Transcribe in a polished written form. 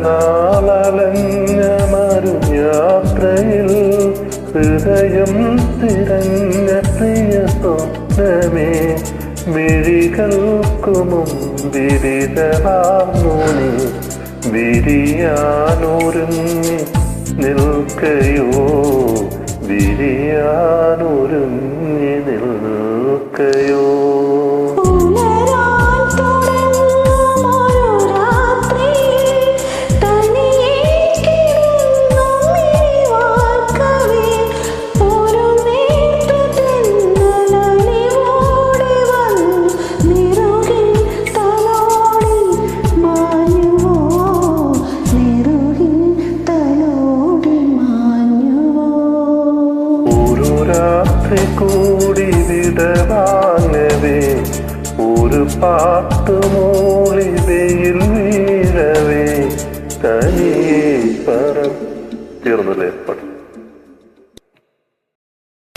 നാളലഞ്ഞ മരുയാത്രയിൽ ഹൃദയം തിരഞ്ഞ പ്രിയ സ്വപ്നമേ മിഴികൾക്കു മുമ്പിരിതമാർന്നു നീ വിരിയാനൊരുങ്ങി നിൽക്കയോ വിരിയാനൊരുങ്ങി നിൽക്കയോ കൂടി വിടവാങ്ങവേ ഒരു പാട്ടുമൂളി വെയിൽ വീഴവേ തനിയെ തീർന്നല്ലേ?